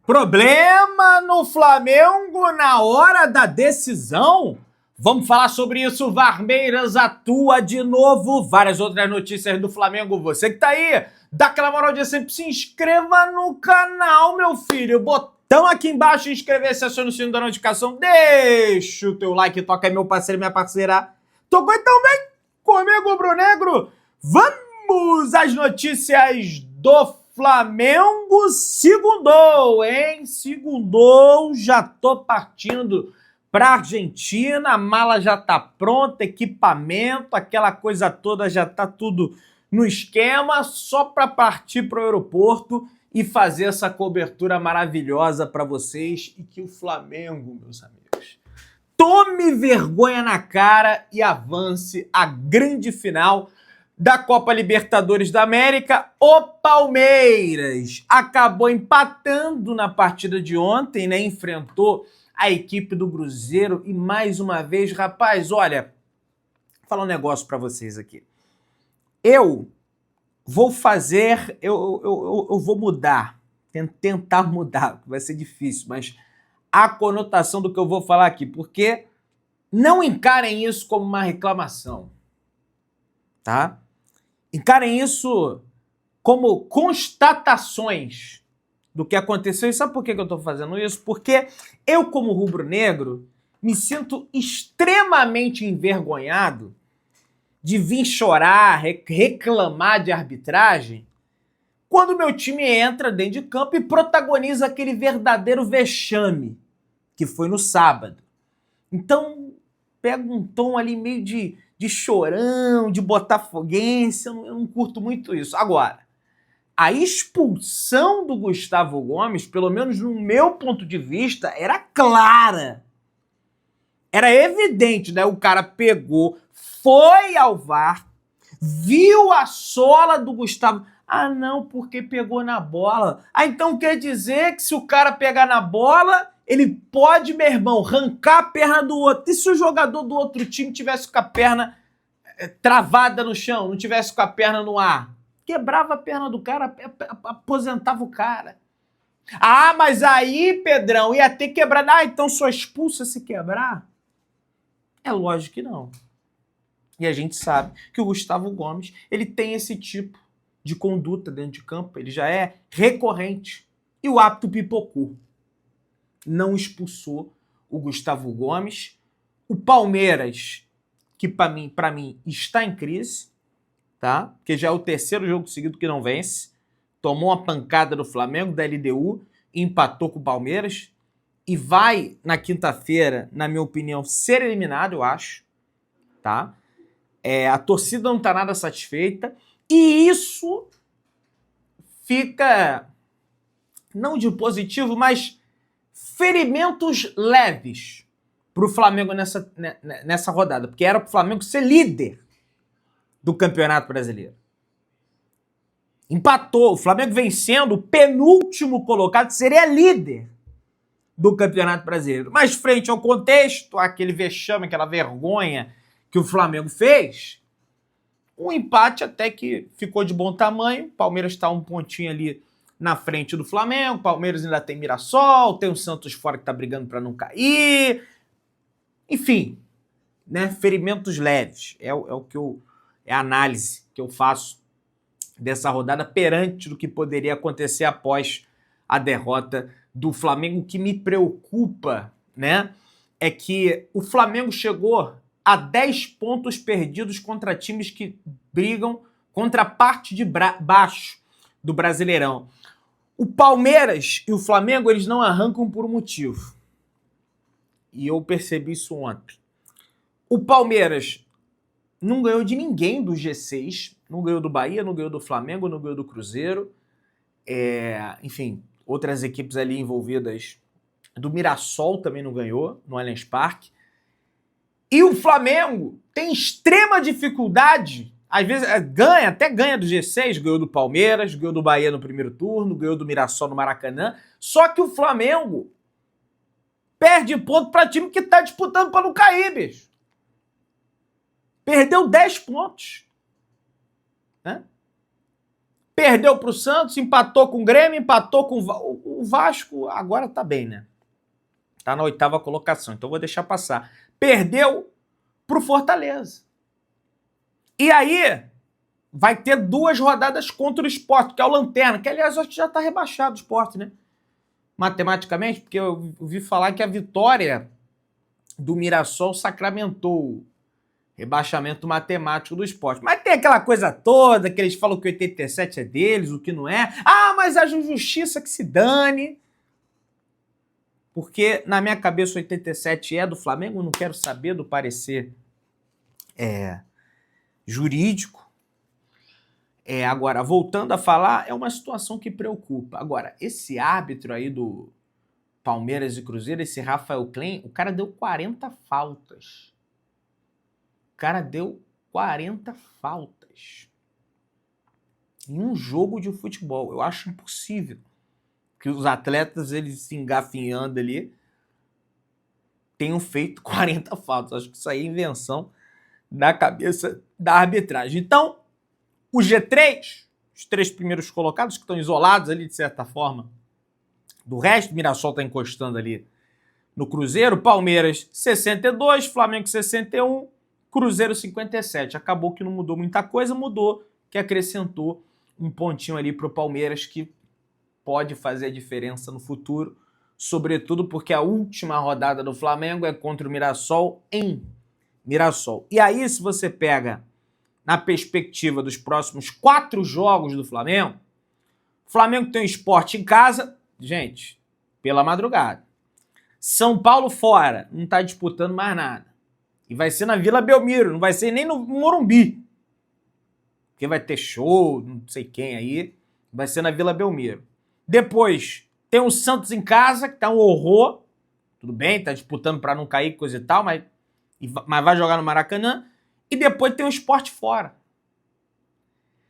Problema no Flamengo na hora da decisão? Vamos falar sobre isso. Varmeiras atua de novo. Várias outras notícias do Flamengo. Você que tá aí, dá aquela moral de sempre. Se inscreva no canal, meu filho. Botão aqui embaixo, inscrever-se, aciona o sino da notificação. Deixa o teu like, toca aí, meu parceiro e minha parceira. Tocou então, vem comigo, Brunegro. Vamos às notícias do Flamengo. Segundou, hein? Segundou, já tô partindo para Argentina, a mala já tá pronta, equipamento, aquela coisa toda já tá tudo no esquema, só para partir para o aeroporto e fazer essa cobertura maravilhosa para vocês e que o Flamengo, meus amigos, tome vergonha na cara e avance a grande final da Copa Libertadores da América. O Palmeiras acabou empatando na partida de ontem, né? Enfrentou a equipe do Cruzeiro e mais uma vez, rapaz, olha, vou falar um negócio para vocês aqui. Eu vou fazer, eu vou mudar, tentar mudar, vai ser difícil, mas a conotação do que eu vou falar aqui, porque não encarem isso como uma reclamação, tá? Encarem isso como constatações do que aconteceu. E sabe por que eu estou fazendo isso? Porque eu, como rubro-negro, me sinto extremamente envergonhado de vir chorar, reclamar de arbitragem, quando meu time entra dentro de campo e protagoniza aquele verdadeiro vexame, que foi no sábado. Então, pega um tom ali meio de chorão, de botafoguense, eu não curto muito isso. Agora, a expulsão do Gustavo Gomes, pelo menos no meu ponto de vista, era clara. Era evidente, né? O cara pegou, foi ao VAR, viu a sola do Gustavo. Ah, não, porque pegou na bola. Ah, então quer dizer que se o cara pegar na bola, ele pode, meu irmão, arrancar a perna do outro. E se o jogador do outro time tivesse com a perna travada no chão, não tivesse com a perna no ar? Quebrava a perna do cara, aposentava o cara. Ah, mas aí, Pedrão, ia ter quebrado. Ah, então só expulsa se quebrar? É lógico que não. E a gente sabe que o Gustavo Gomes, ele tem esse tipo de conduta dentro de campo, ele já é recorrente. E o árbitro pipocou. Não expulsou o Gustavo Gomes. O Palmeiras, que para mim está em crise, tá? Porque já é o terceiro jogo seguido que não vence. Tomou uma pancada do Flamengo, da LDU, empatou com o Palmeiras e vai, na quinta-feira, na minha opinião, ser eliminado, eu acho, tá? A torcida não tá nada satisfeita e isso fica, não de positivo, mas ferimentos leves pro Flamengo nessa rodada, porque era pro Flamengo ser líder do Campeonato Brasileiro. Empatou, o Flamengo vencendo, o penúltimo colocado seria líder do Campeonato Brasileiro. Mas frente ao contexto, aquele vexame, aquela vergonha que o Flamengo fez, um empate até que ficou de bom tamanho. O Palmeiras está um pontinho ali na frente do Flamengo, o Palmeiras ainda tem Mirassol, tem o Santos fora que está brigando para não cair. Enfim, né, ferimentos leves. É a análise que eu faço dessa rodada perante do que poderia acontecer após a derrota do Flamengo. O que me preocupa, né, é que o Flamengo chegou a 10 pontos perdidos contra times que brigam contra a parte de baixo do Brasileirão. O Palmeiras e o Flamengo, eles não arrancam por um motivo. E eu percebi isso ontem. O Palmeiras não ganhou de ninguém do G6, não ganhou do Bahia, não ganhou do Flamengo, não ganhou do Cruzeiro. Enfim, outras equipes ali envolvidas. Do Mirassol também não ganhou, no Allianz Parque. E o Flamengo tem extrema dificuldade, às vezes até ganha do G6, ganhou do Palmeiras, ganhou do Bahia no primeiro turno, ganhou do Mirassol no Maracanã, só que o Flamengo perde ponto para time que está disputando para não cair, bicho. Perdeu 10 pontos. Né? Perdeu para o Santos, empatou com o Grêmio, empatou com o Vasco, agora tá bem, né? Tá na 8ª colocação, então vou deixar passar. Perdeu pro Fortaleza. E aí vai ter 2 rodadas contra o Sport, que é o Lanterna, que aliás acho que já tá rebaixado o Sport, né? Matematicamente, porque eu ouvi falar que a vitória do Mirassol sacramentou o rebaixamento matemático do Sport. Mas tem aquela coisa toda que eles falam que 87 é deles, o que não é. Ah, mas a justiça que se dane. Porque na minha cabeça 87 é do Flamengo, não quero saber do parecer jurídico. Agora, voltando a falar, é uma situação que preocupa. Agora, esse árbitro aí do Palmeiras e Cruzeiro, esse Rafael Klein, o cara deu 40 faltas. O cara deu 40 faltas em um jogo de futebol. Eu acho impossível que os atletas, eles se engafinhando ali, tenham feito 40 faltas. Acho que isso aí é invenção da cabeça da arbitragem. Então, o G3, os 3 primeiros colocados, que estão isolados ali, de certa forma, do resto, o Mirassol está encostando ali no Cruzeiro, Palmeiras 62, Flamengo 61, Cruzeiro 57. Acabou que não mudou muita coisa, mudou que acrescentou um pontinho ali para o Palmeiras, que pode fazer a diferença no futuro, sobretudo porque a última rodada do Flamengo é contra o Mirassol em Mirassol. E aí, se você pega na perspectiva dos próximos 4 jogos do Flamengo, o Flamengo tem o Sport em casa, gente, pela madrugada. São Paulo fora, não está disputando mais nada. E vai ser na Vila Belmiro, não vai ser nem no Morumbi. Porque vai ter show, não sei quem aí, vai ser na Vila Belmiro. Depois, tem o Santos em casa, que tá um horror. Tudo bem, tá disputando para não cair, coisa e tal, mas vai jogar no Maracanã. E depois tem o Sport fora.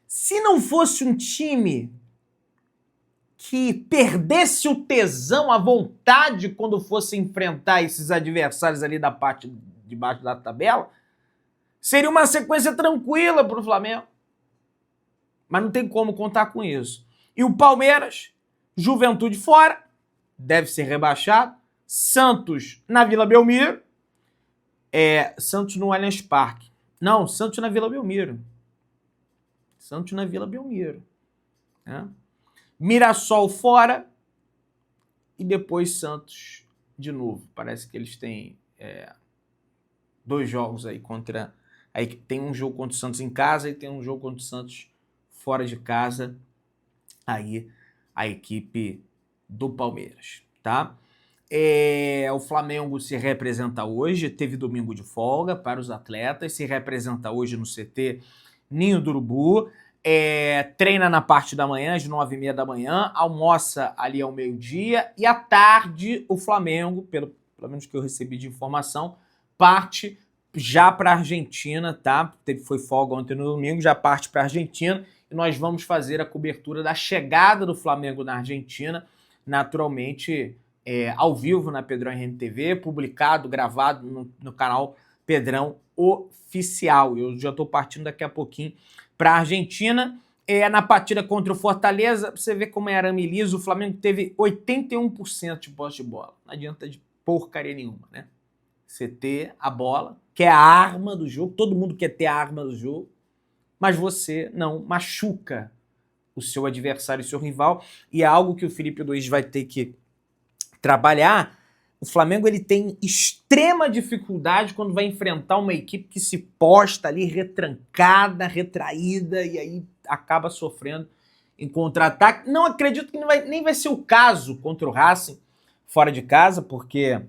Se não fosse um time que perdesse o tesão, a vontade quando fosse enfrentar esses adversários ali da parte de baixo da tabela, seria uma sequência tranquila para o Flamengo. Mas não tem como contar com isso. E o Palmeiras, Juventude fora, deve ser rebaixado. Santos na Vila Belmiro. Santos no Allianz Parque. Não, Santos na Vila Belmiro. Santos na Vila Belmiro. Né? Mirassol fora. E depois Santos de novo. Parece que eles têm 2 jogos aí contra... Aí tem um jogo contra o Santos em casa e tem um jogo contra o Santos fora de casa. Aí a equipe do Palmeiras, tá? O Flamengo se representa hoje, teve domingo de folga para os atletas, se representa hoje no CT Ninho do Urubu, treina na parte da manhã, às 9h30 da manhã, almoça ali ao meio-dia e à tarde o Flamengo, pelo menos que eu recebi de informação, parte já para a Argentina, tá? Foi folga ontem no domingo, já parte para a Argentina. Nós vamos fazer a cobertura da chegada do Flamengo na Argentina, naturalmente ao vivo na Pedrão RMTV, publicado, gravado no canal Pedrão Oficial. Eu já estou partindo daqui a pouquinho para a Argentina. Na partida contra o Fortaleza, você vê como é arame liso, o Flamengo teve 81% de posse de bola. Não adianta de porcaria nenhuma, né? Você ter a bola, que é a arma do jogo, todo mundo quer ter a arma do jogo, mas você não machuca o seu adversário e seu rival, e é algo que o Felipe Luiz vai ter que trabalhar. O Flamengo ele tem extrema dificuldade quando vai enfrentar uma equipe que se posta ali retrancada, retraída, e aí acaba sofrendo em contra-ataque. Não acredito que nem vai ser o caso contra o Racing fora de casa, porque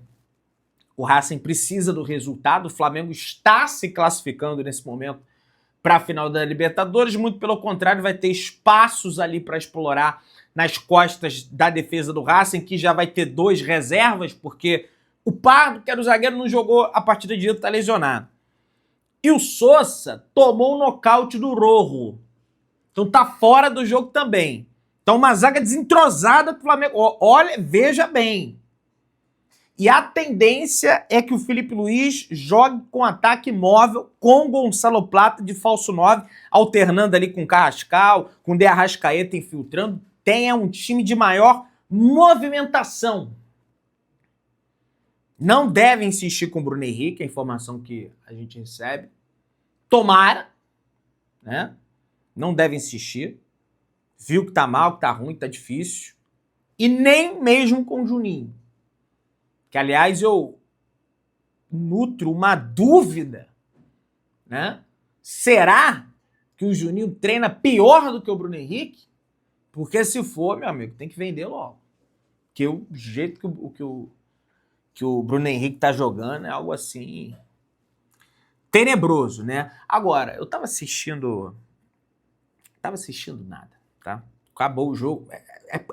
o Racing precisa do resultado, o Flamengo está se classificando nesse momento para a final da Libertadores, muito pelo contrário, vai ter espaços ali para explorar nas costas da defesa do Racing, que já vai ter 2 reservas, porque o Pardo, que era o zagueiro, não jogou a partida de ida, está lesionado. E o Sousa tomou um nocaute do Rojo. Então tá fora do jogo também. Então uma zaga desentrosada pro Flamengo. Olha, veja bem. E a tendência é que o Felipe Luiz jogue com ataque móvel, com Gonçalo Plata de falso 9, alternando ali com Carrascal, com De Arrascaeta infiltrando, tenha um time de maior movimentação. Não deve insistir com o Bruno Henrique, a informação que a gente recebe. Tomara, né? Não deve insistir. Viu que tá mal, que tá ruim, que tá difícil. E nem mesmo com o Juninho. Que, aliás, eu nutro uma dúvida, né? Será que o Juninho treina pior do que o Bruno Henrique? Porque se for, meu amigo, tem que vender logo. Porque o jeito que o Bruno Henrique tá jogando é algo assim tenebroso, né? Agora, eu tava assistindo nada, tá? Acabou o jogo.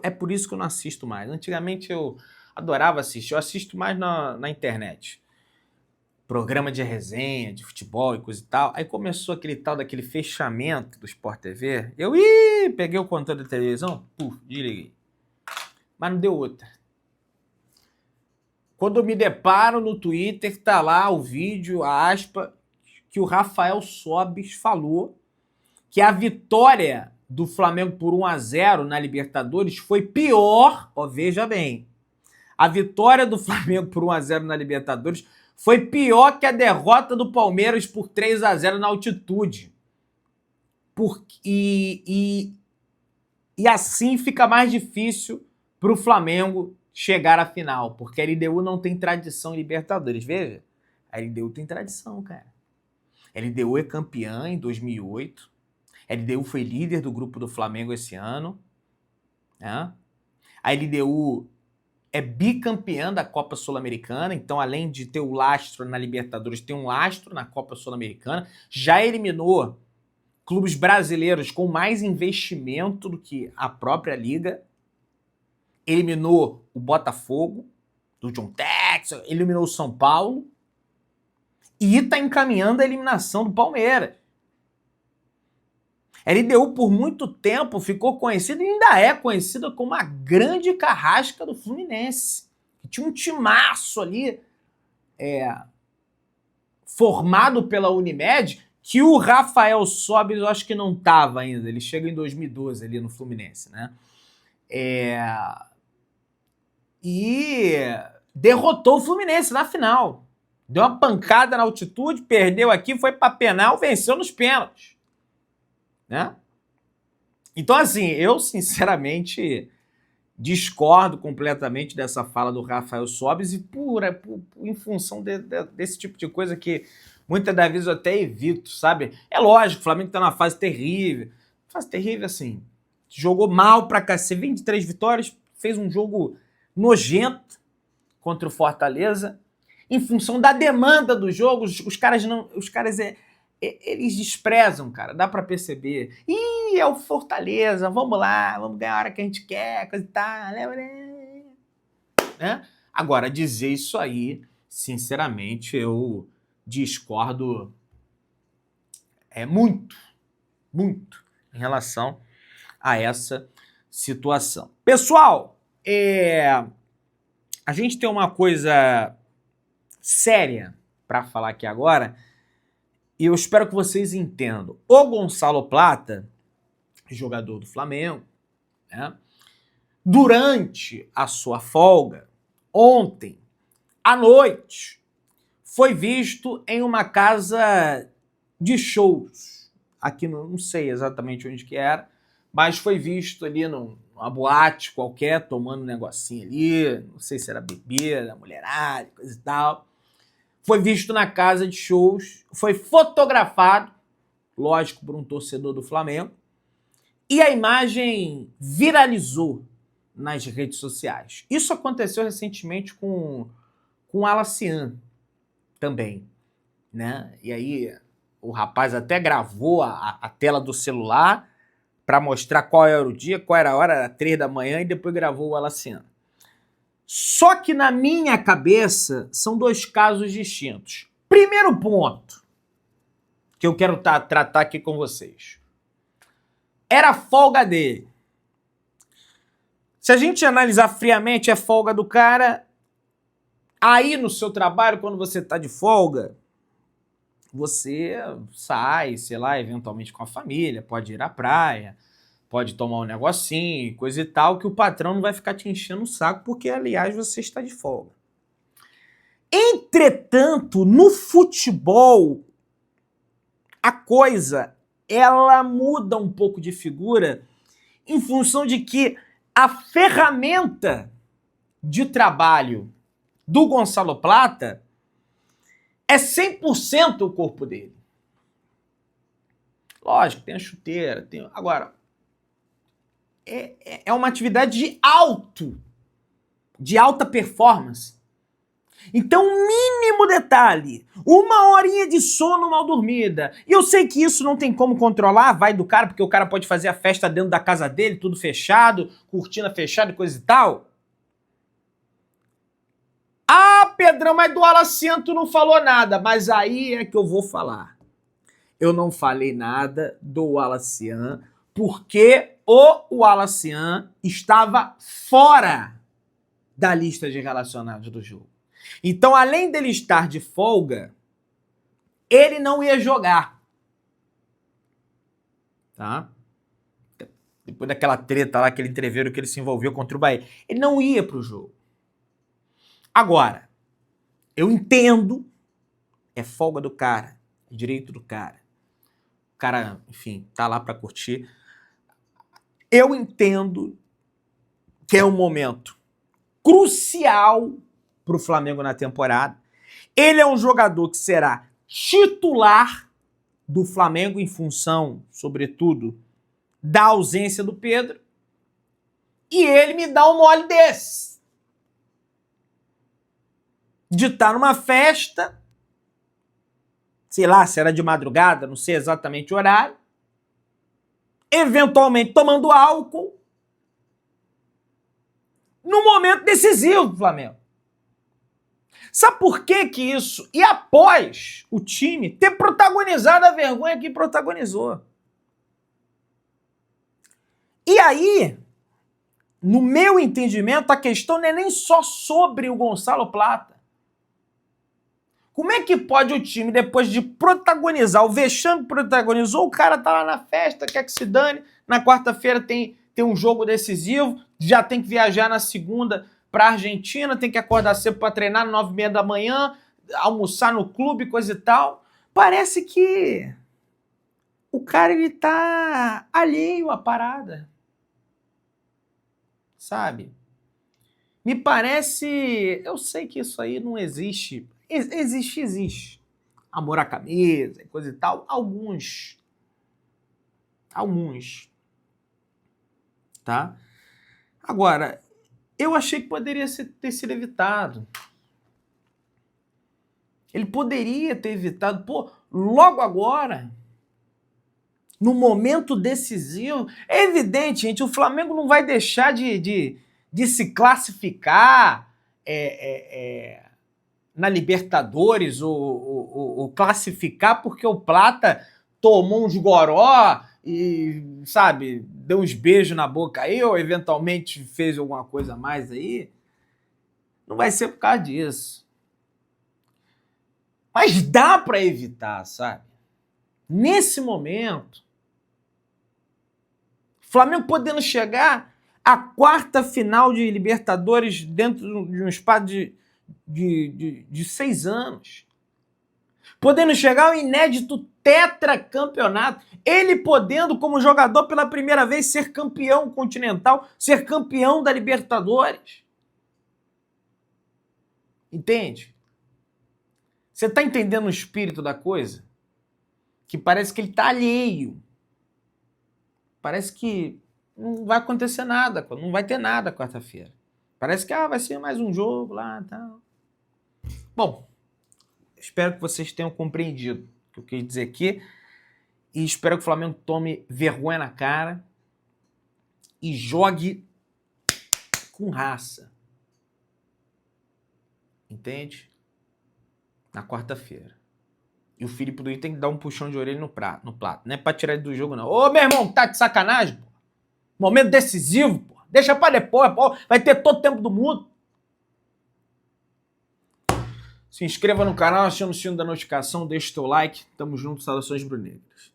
É por isso que eu não assisto mais. Antigamente eu adorava assistir. Eu assisto mais na internet. Programa de resenha, de futebol e coisa e tal. Aí começou aquele tal daquele fechamento do Sport TV. Eu peguei o controle da televisão, desliguei. Mas não deu outra. Quando eu me deparo no Twitter, tá lá o vídeo, a aspa, que o Rafael Sobis falou que a vitória do Flamengo por 1-0 na Libertadores foi pior, veja bem, a vitória do Flamengo por 1-0 na Libertadores foi pior que a derrota do Palmeiras por 3-0 na altitude. E assim fica mais difícil para o Flamengo chegar à final, porque a LDU não tem tradição em Libertadores. Veja, a LDU tem tradição, cara. A LDU é campeã em 2008. A LDU foi líder do grupo do Flamengo esse ano. Né? A LDU é bicampeã da Copa Sul-Americana, então além de ter o lastro na Libertadores, tem um lastro na Copa Sul-Americana. Já eliminou clubes brasileiros com mais investimento do que a própria Liga. Eliminou o Botafogo, do John Texas, eliminou o São Paulo e está encaminhando a eliminação do Palmeiras. A LDU por muito tempo ficou conhecida e ainda é conhecida como a grande carrasca do Fluminense. Tinha um timaço ali formado pela Unimed que o Rafael Sobis eu acho que não estava ainda. Ele chega em 2012 ali no Fluminense, né? E derrotou o Fluminense na final. Deu uma pancada na altitude, perdeu aqui, foi para penal, venceu nos pênaltis. Né? Então, assim, eu sinceramente discordo completamente dessa fala do Rafael Sobis e em função desse tipo de coisa que muitas das vezes eu até evito, sabe? É lógico, o Flamengo tá numa fase terrível. Fase terrível, assim, jogou mal pra cacete, 23 vitórias, fez um jogo nojento contra o Fortaleza. Em função da demanda do jogo, os caras eles desprezam, cara, dá pra perceber. É o Fortaleza, vamos lá, vamos ganhar a hora que a gente quer, coisa e tal, né? Agora, dizer isso aí, sinceramente, eu discordo muito em relação a essa situação. Pessoal, a gente tem uma coisa séria para falar aqui agora, e eu espero que vocês entendam. O Gonçalo Plata, jogador do Flamengo, né, durante a sua folga, ontem à noite, foi visto em uma casa de shows. Aqui não sei exatamente onde que era, mas foi visto ali numa boate qualquer, tomando um negocinho ali, não sei se era bebida, mulherada, coisa e tal. Foi visto na casa de shows, foi fotografado, lógico, por um torcedor do Flamengo, e a imagem viralizou nas redes sociais. Isso aconteceu recentemente com o Alacian também, né? E aí o rapaz até gravou a tela do celular para mostrar qual era o dia, qual era a hora, era 3 da manhã, e depois gravou o Alacian. Só que na minha cabeça são dois casos distintos. Primeiro ponto que eu quero tratar aqui com vocês. Era a folga dele. Se a gente analisar friamente a folga do cara, Aí no seu trabalho, quando você está de folga, você sai, sei lá, eventualmente com a família, pode ir à praia, pode tomar um negocinho, coisa e tal, que o patrão não vai ficar te enchendo o saco, porque, aliás, você está de folga. Entretanto, no futebol, a coisa, ela muda um pouco de figura em função de que a ferramenta de trabalho do Gonçalo Plata é 100% o corpo dele. Lógico, tem a chuteira, tem... Agora, é uma atividade de alta performance. Então, mínimo detalhe, 1 horinha de sono mal dormida. E eu sei que isso não tem como controlar, vai do cara, porque o cara pode fazer a festa dentro da casa dele, tudo fechado, cortina fechada e coisa e tal. Ah, Pedrão, mas do Wallacian tu não falou nada. Mas aí é que eu vou falar. Eu não falei nada do Wallacian, porque o Wallacian estava fora da lista de relacionados do jogo. Então, além dele estar de folga, ele não ia jogar. Tá? Depois daquela treta lá, aquele entreveiro que ele se envolveu contra o Bahia. Ele não ia pro jogo. Agora, eu entendo, é folga do cara, é direito do cara. O cara, enfim, tá lá pra curtir. Eu entendo que é um momento crucial pro Flamengo na temporada. Ele é um jogador que será titular do Flamengo em função, sobretudo, da ausência do Pedro. E ele me dá um mole desse. De estar numa festa, sei lá, se era de madrugada, não sei exatamente o horário, eventualmente tomando álcool, no momento decisivo do Flamengo. Sabe por que que isso? E após o time ter protagonizado a vergonha que protagonizou. E aí, no meu entendimento, a questão não é nem só sobre o Gonçalo Plata. Como é que pode o time, depois de protagonizar, o vexame protagonizou, o cara tá lá na festa, quer que se dane, na quarta-feira tem um jogo decisivo, já tem que viajar na segunda pra Argentina, tem que acordar cedo pra treinar 9h30 da manhã, almoçar no clube, coisa e tal. Parece que o cara, ele tá alheio à parada. Sabe? Me parece... Eu sei que isso aí não existe... Existe. Amor à camisa, coisa e tal. Alguns. Tá? Agora, eu achei que poderia ter sido evitado. Ele poderia ter evitado. Pô, logo agora, no momento decisivo, é evidente, gente, o Flamengo não vai deixar de se classificar na Libertadores ou classificar porque o Plata tomou uns goró e, sabe, deu uns beijos na boca aí ou eventualmente fez alguma coisa a mais aí. Não vai ser por causa disso. Mas dá para evitar, sabe? Nesse momento, o Flamengo podendo chegar à quarta final de Libertadores dentro de um espaço de 6 anos. Podendo chegar ao inédito tetracampeonato. Ele podendo, como jogador, pela primeira vez, ser campeão continental, ser campeão da Libertadores. Entende? Você tá entendendo o espírito da coisa? Que parece que ele tá alheio. Parece que não vai acontecer nada, não vai ter nada quarta-feira. Parece que vai ser mais um jogo lá e tal. Bom, espero que vocês tenham compreendido o que eu quis dizer aqui e espero que o Flamengo tome vergonha na cara e jogue com raça. Entende? Na quarta-feira. E o Filipe Luiz tem que dar um puxão de orelha no prato. Não é pra tirar ele do jogo, não. Ô, meu irmão, tá de sacanagem, pô. Momento decisivo, pô. Deixa pra depois, pô. Vai ter todo o tempo do mundo. Se inscreva no canal, acione o sino da notificação, deixe o teu like. Tamo junto, saudações brunegras.